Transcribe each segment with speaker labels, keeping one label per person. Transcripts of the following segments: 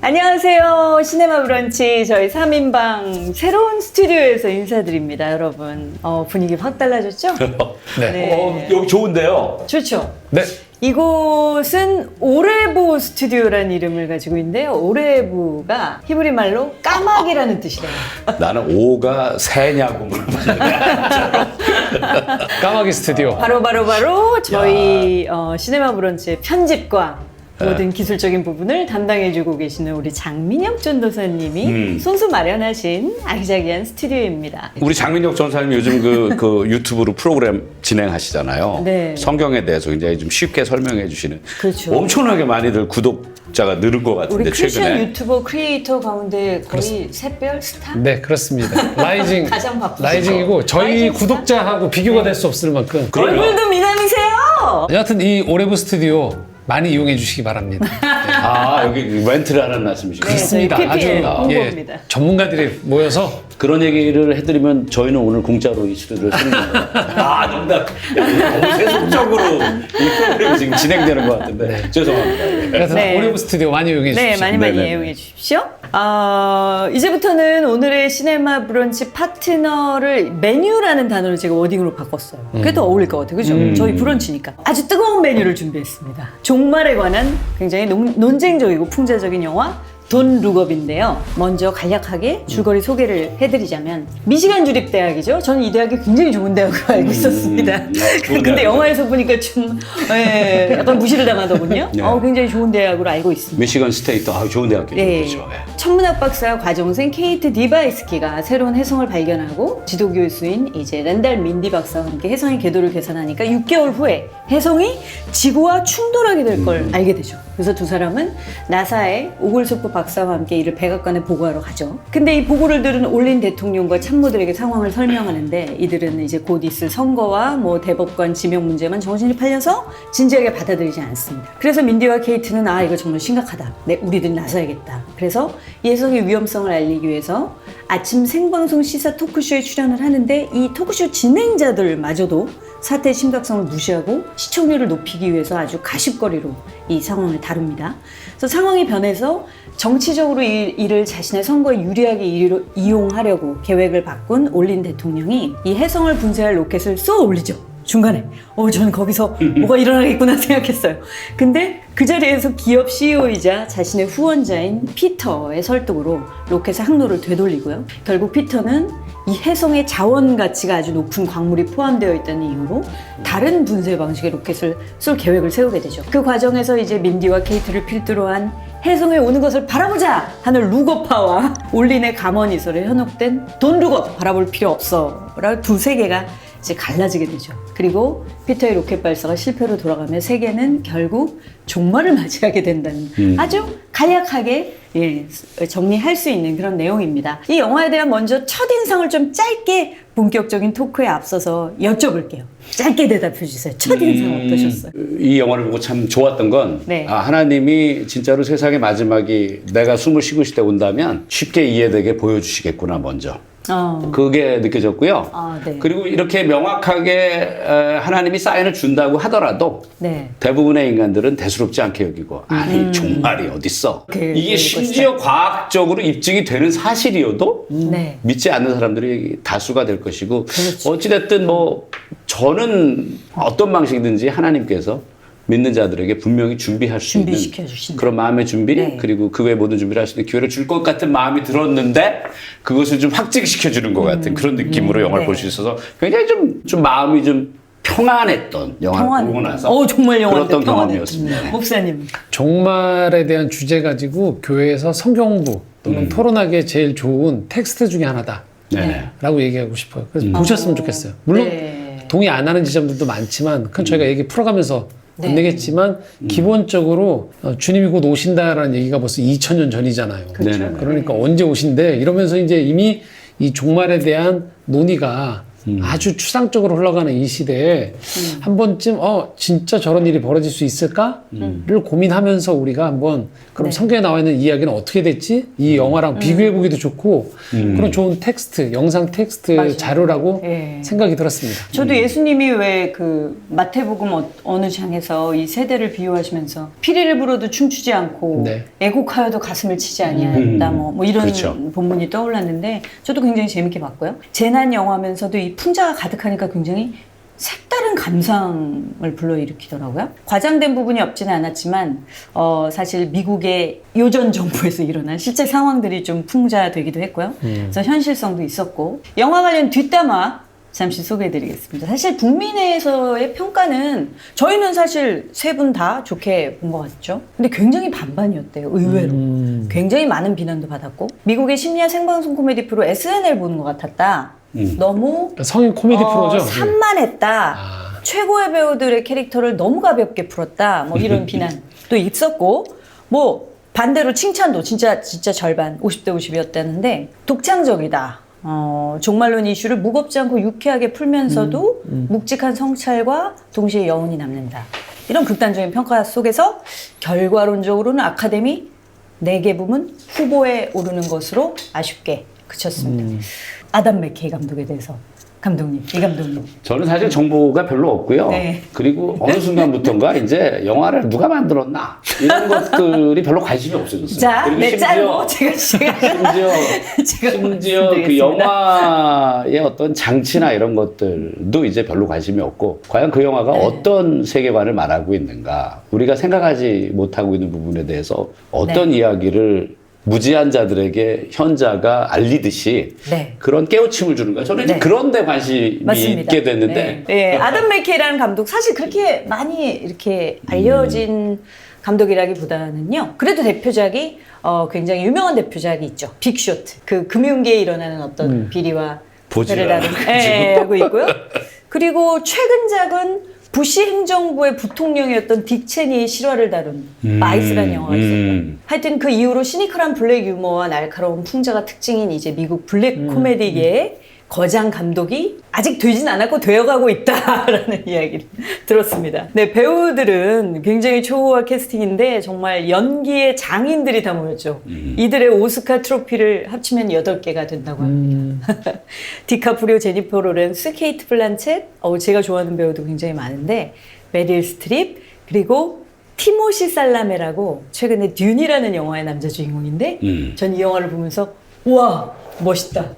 Speaker 1: 안녕하세요. 시네마 브런치 저희 3인방 새로운 스튜디오에서 인사드립니다, 여러분. 분위기 확 달라졌죠?
Speaker 2: 네.
Speaker 1: 네.
Speaker 3: 여기 좋은데요?
Speaker 1: 좋죠?
Speaker 2: 네.
Speaker 1: 이곳은 오레부 스튜디오라는 이름을 가지고 있는데요. 오레부가 히브리 말로 까마귀라는 뜻이래요.
Speaker 3: 나는 오가 새냐고 물어봤는데.
Speaker 2: 까마귀 스튜디오.
Speaker 1: 바로 저희 시네마 브런치의 편집과 모든 기술적인 부분을 담당해주고 계시는 우리 장민혁 전도사님이 손수 마련하신 아기자기한 스튜디오입니다.
Speaker 3: 우리 장민혁 전사님 요즘 그 유튜브로 프로그램 진행하시잖아요.
Speaker 1: 네.
Speaker 3: 성경에 대해서 굉장히 좀 쉽게 설명해 주시는.
Speaker 1: 그렇죠.
Speaker 3: 엄청나게 많이들 구독자가 늘은 것 같은데
Speaker 1: 우리 크리스천
Speaker 3: 최근에.
Speaker 1: 유튜버 크리에이터 가운데 거의 샛별 스타?
Speaker 2: 네, 그렇습니다. 라이징.
Speaker 1: 가장 바쁘죠.
Speaker 2: 라이징이고 저희
Speaker 1: 라이징 스타?
Speaker 2: 구독자하고 비교가 될 수 없을 만큼.
Speaker 1: 얼굴도 미남이세요!
Speaker 2: 여하튼 이 오레부 스튜디오 많이 이용해 주시기 바랍니다.
Speaker 3: 아, 여기 멘트를 하는 말씀이시군요.
Speaker 1: 네.
Speaker 2: 그렇습니다.
Speaker 1: 저희 PPL
Speaker 2: 아주
Speaker 1: 홍보입니다.
Speaker 2: 전문가들이 모여서
Speaker 3: 그런 얘기를 해드리면 저희는 오늘 공짜로 이 스튜디오를 쓰는 거예요. 아, 농담. 야, 너무 세속적으로 이 프로그램이 지금 진행되는 것 같은데. 죄송합니다. 예.
Speaker 2: 그래서
Speaker 1: 네.
Speaker 2: 오레부 스튜디오 많이 이용해 주십시오.
Speaker 1: 네, 많이
Speaker 3: 네네네.
Speaker 1: 이용해 주십시오. 이제부터는 오늘의 시네마 브런치 파트너를 메뉴라는 단어를 제가 워딩으로 바꿨어요. 그게 더 어울릴 것 같아요. 그죠? 저희 브런치니까. 아주 뜨거운 메뉴를 준비했습니다. 종말에 관한 굉장히 논쟁적이고 풍자적인 영화 돈 룩업인데요. 먼저 간략하게 줄거리 소개를 해드리자면 미시간 주립대학이죠. 저는 이 대학이 굉장히 좋은 대학으로 알고 있었습니다.
Speaker 3: 좋은
Speaker 1: 근데
Speaker 3: 대학이죠.
Speaker 1: 영화에서 보니까 좀 약간 무시를 당하더군요.
Speaker 3: 네.
Speaker 1: 굉장히 좋은 대학으로 알고 있습니다.
Speaker 3: 미시건 스테이트, 좋은 대학교죠.
Speaker 1: 네.
Speaker 3: 그렇죠. 예.
Speaker 1: 천문학 박사 과정생 케이트 디바이스키가 새로운 해성을 발견하고 지도 교수인 이제 랜달 민디 박사와 함께 해성의 궤도를 계산하니까 6개월 후에 해성이 지구와 충돌하게 될 걸 알게 되죠. 그래서 두 사람은 나사의 오글소프 박사와 함께 이를 백악관에 보고하러 가죠. 근데 이 보고를 들은 올린 대통령과 참모들에게 상황을 설명하는데 이들은 이제 곧 있을 선거와 뭐 대법관 지명 문제만 정신이 팔려서 진지하게 받아들이지 않습니다. 그래서 민디와 케이트는 이거 정말 심각하다. 우리들이 나서야겠다. 그래서 이 해성의 위험성을 알리기 위해서 아침 생방송 시사 토크쇼에 출연을 하는데 이 토크쇼 진행자들마저도 사태의 심각성을 무시하고 시청률을 높이기 위해서 아주 가십거리로 이 상황을 다룹니다. 그래서 상황이 변해서 정치적으로 이를 자신의 선거에 유리하게 이용하려고 계획을 바꾼 올린 대통령이 이 해성을 분쇄할 로켓을 쏘아 올리죠. 중간에. 저는 거기서 뭐가 일어나겠구나 생각했어요. 근데 그 자리에서 기업 CEO이자 자신의 후원자인 피터의 설득으로 로켓의 항로를 되돌리고요. 결국 피터는 이 해성의 자원 가치가 아주 높은 광물이 포함되어 있다는 이유로 다른 분쇄 방식의 로켓을 쏠 계획을 세우게 되죠. 그 과정에서 이제 민디와 케이트를 필두로 한 해성에 오는 것을 바라보자 하는 룩업파와 올린의 감언이설에 현혹된 돈 룩업 바라볼 필요 없어 라고 두 세계가 이제 갈라지게 되죠. 그리고 피터의 로켓 발사가 실패로 돌아가며 세계는 결국 종말을 맞이하게 된다는 아주 간략하게 정리할 수 있는 그런 내용입니다. 이 영화에 대한 먼저 첫인상을 좀 짧게 본격적인 토크에 앞서서 여쭤볼게요. 짧게 대답해 주세요. 첫인상 어떠셨어요?
Speaker 3: 이 영화를 보고 참 좋았던 건
Speaker 1: 네.
Speaker 3: 하나님이 진짜로 세상의 마지막이 내가 숨을 쉬고 싶을 때 온다면 쉽게 이해되게 보여주시겠구나 먼저. 그게 느껴졌고요.
Speaker 1: 네.
Speaker 3: 그리고 이렇게 명확하게 하나님이 사인을 준다고 하더라도
Speaker 1: 네.
Speaker 3: 대부분의 인간들은 대수롭지 않게 여기고 아니 종말이 어딨어. 이게 심지어 과학적으로 입증이 되는 사실이어도
Speaker 1: 네.
Speaker 3: 믿지 않는 사람들이 다수가 될 것이고
Speaker 1: 그렇죠.
Speaker 3: 어찌됐든 뭐 저는 어떤 방식이든지 하나님께서 믿는 자들에게 분명히 준비할 수 있는
Speaker 1: 준비시켜 주신다.
Speaker 3: 그런 마음의 준비
Speaker 1: 네.
Speaker 3: 그리고 그 외 모든 준비를 할 수 있는 기회를 줄 것 같은 마음이 들었는데 그것을 좀 확증시켜 주는 것 같은 그런 느낌으로 영화를
Speaker 1: 네.
Speaker 3: 볼 수 있어서 굉장히 좀 마음이 좀 평안했던 영화를 보고 나서
Speaker 1: 정말 영화인데
Speaker 3: 그랬던
Speaker 1: 평안해.
Speaker 3: 경험이었습니다.
Speaker 1: 목사님.
Speaker 2: 종말에 대한 주제 가지고 교회에서 성경 공부 또는 토론하기에 제일 좋은 텍스트 중에 하나다.
Speaker 3: 네.
Speaker 2: 라고 얘기하고 싶어요. 그래서 보셨으면 좋겠어요. 물론
Speaker 1: 네.
Speaker 2: 동의 안 하는 지점들도 많지만 그건 저희가 얘기 풀어가면서
Speaker 1: 네.
Speaker 2: 안 되겠지만 기본적으로 주님이 곧 오신다라는 얘기가 벌써 2000년 전이잖아요.
Speaker 3: 네네.
Speaker 2: 그러니까 언제 오신대 이러면서 이제 이미 이 종말에 대한 논의가 아주 추상적으로 흘러가는 이 시대에 한 번쯤 진짜 저런 일이 벌어질 수 있을까를 고민하면서 우리가 한번 그럼
Speaker 1: 네.
Speaker 2: 성경에 나와 있는 이야기는 어떻게 됐지? 이 영화랑 비교해 보기도 좋고 그런 좋은 텍스트, 영상 텍스트
Speaker 1: 맞아요.
Speaker 2: 자료라고
Speaker 1: 예.
Speaker 2: 생각이 들었습니다.
Speaker 1: 저도 예수님이 왜 그 마태복음 어느 장에서 이 세대를 비유하시면서 피리를 불어도 춤추지 않고
Speaker 2: 네.
Speaker 1: 애곡하여도 가슴을 치지 아니하였다 뭐 이런
Speaker 3: 그렇죠.
Speaker 1: 본문이 떠올랐는데 저도 굉장히 재밌게 봤고요. 재난 영화면서도 이 풍자가 가득하니까 굉장히 색다른 감상을 불러일으키더라고요. 과장된 부분이 없지는 않았지만 사실 미국의 요전 정부에서 일어난 실제 상황들이 좀 풍자되기도 했고요. 그래서 현실성도 있었고 영화 관련 뒷담화 잠시 소개해드리겠습니다. 사실 북미내에서의 평가는 저희는 사실 세 분 다 좋게 본 것 같죠. 근데 굉장히 반반이었대요. 의외로. 굉장히 많은 비난도 받았고 미국의 심야 생방송 코미디 프로 SNL 보는 것 같았다. 너무
Speaker 2: 성인 코미디 프로죠.
Speaker 1: 산만했다.
Speaker 2: 아.
Speaker 1: 최고의 배우들의 캐릭터를 너무 가볍게 풀었다. 뭐 이런 비난도 있었고 뭐 반대로 칭찬도 진짜 절반 50대 50이었다는데 독창적이다. 종말론 이슈를 무겁지 않고 유쾌하게 풀면서도 묵직한 성찰과 동시에 여운이 남는다. 이런 극단적인 평가 속에서 결과론적으로는 아카데미 4개 부문 후보에 오르는 것으로 아쉽게 그쳤습니다. 아담 맥케이 감독에 대해서 감독님, 이 감독님.
Speaker 3: 저는 사실 정보가 별로 없고요.
Speaker 1: 네.
Speaker 3: 그리고 어느 순간부터인가 이제 영화를 누가 만들었나 이런 것들이 별로 관심이 없어졌어요.
Speaker 1: 자,
Speaker 3: 그리고
Speaker 1: 네, 짧고 제가
Speaker 3: 심지어 그
Speaker 1: 말씀드리겠습니다.
Speaker 3: 영화의 어떤 장치나 이런 것들도 이제 별로 관심이 없고 과연 그 영화가
Speaker 1: 네.
Speaker 3: 어떤 세계관을 말하고 있는가 우리가 생각하지 못하고 있는 부분에 대해서 어떤
Speaker 1: 네.
Speaker 3: 이야기를 무지한 자들에게 현자가 알리듯이
Speaker 1: 네.
Speaker 3: 그런 깨우침을 주는 거예요. 저는 이제
Speaker 1: 네.
Speaker 3: 그런 데 관심이
Speaker 1: 맞습니다.
Speaker 3: 있게 됐는데
Speaker 1: 네. 네. 아담 맥케이라는 감독 사실 그렇게 많이 이렇게 알려진 감독이라기보다는요. 그래도 대표작이 굉장히 유명한 대표작이 있죠. 빅쇼트. 그 금융계에 일어나는 어떤 비리와
Speaker 3: 보지를
Speaker 1: 배를 다룬 하고 있고요. 그리고 최근작은 부시 행정부의 부통령이었던 딕 체니의 실화를 다룬 마이스라는 영화가 있었고요. 하여튼 그 이후로 시니컬한 블랙 유머와 날카로운 풍자가 특징인 이제 미국 블랙 코미디계의 거장 감독이 아직 되진 않았고 되어가고 있다라는 이야기를 들었습니다. 네, 배우들은 굉장히 초호화 캐스팅인데 정말 연기의 장인들이 다 모였죠. 이들의 오스카 트로피를 합치면 8개가 된다고 합니다. 디카프리오, 제니퍼 로렌스, 케이트 블란쳇, 제가 좋아하는 배우도 굉장히 많은데 메릴 스트립, 그리고 티모시 살라메라고 최근에 듄이라는 영화의 남자 주인공인데 전 이 영화를 보면서 우와 멋있다.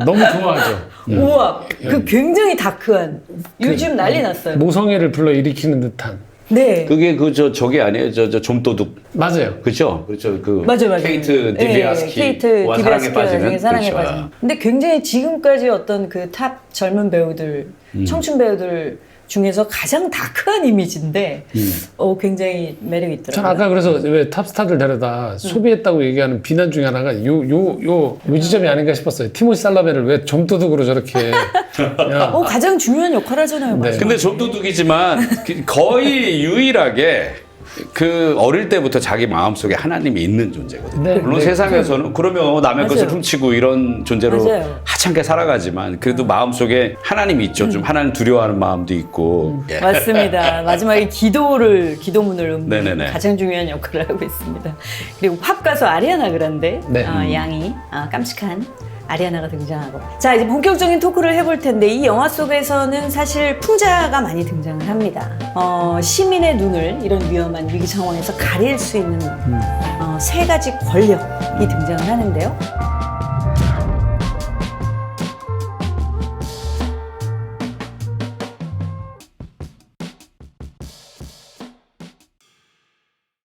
Speaker 2: 너무 좋아하죠.
Speaker 1: 우와, 그 굉장히 다크한 요즘 난리 났어요.
Speaker 2: 모성애를 불러 일으키는 듯한.
Speaker 1: 네,
Speaker 3: 그게 저게 아니에요? 저 좀도둑
Speaker 2: 맞아요.
Speaker 3: 그렇죠? 그렇죠. 그
Speaker 1: 맞아요.
Speaker 3: 케이트 디비아스키
Speaker 1: 케이트 디비아스키가 나중에 사랑에
Speaker 3: 그렇죠.
Speaker 1: 빠지는. 근데 굉장히 지금까지 어떤 그 탑 젊은 배우들, 청춘 배우들 중에서 가장 다크한 이미지인데 굉장히 매력 있더라고요.
Speaker 2: 전 아까 그래서 왜 탑스타들 데려다 소비했다고 얘기하는 비난 중에 하나가 요 지점이 아닌가 싶었어요. 티모시 살라메를 왜 점도둑으로 저렇게. 야.
Speaker 1: 가장 중요한 역할 하잖아요.
Speaker 2: 네.
Speaker 1: 맞아요.
Speaker 3: 근데 좀도둑이지만 거의 유일하게 그 어릴 때부터 자기 마음속에 하나님이 있는 존재거든요.
Speaker 2: 네,
Speaker 3: 물론
Speaker 2: 네.
Speaker 3: 세상에서는 그러면 남의 것을
Speaker 1: 맞아요.
Speaker 3: 훔치고 이런 존재로
Speaker 1: 맞아요.
Speaker 3: 하찮게 살아가지만 그래도 마음속에 하나님이 있죠. 좀 하나님 두려워하는 마음도 있고. 예.
Speaker 1: 맞습니다. 마지막에 기도문을
Speaker 3: 네네네.
Speaker 1: 가장 중요한 역할을 하고 있습니다. 그리고 팝 가수 아리아나 그란데
Speaker 2: 네.
Speaker 1: 양이 깜찍한 아리아나가 등장하고 자 이제 본격적인 토크를 해볼 텐데 이 영화 속에서는 사실 풍자가 많이 등장을 합니다. 시민의 눈을 이런 위험한 위기 상황에서 가릴 수 있는 3가지 권력이 등장을 하는데요.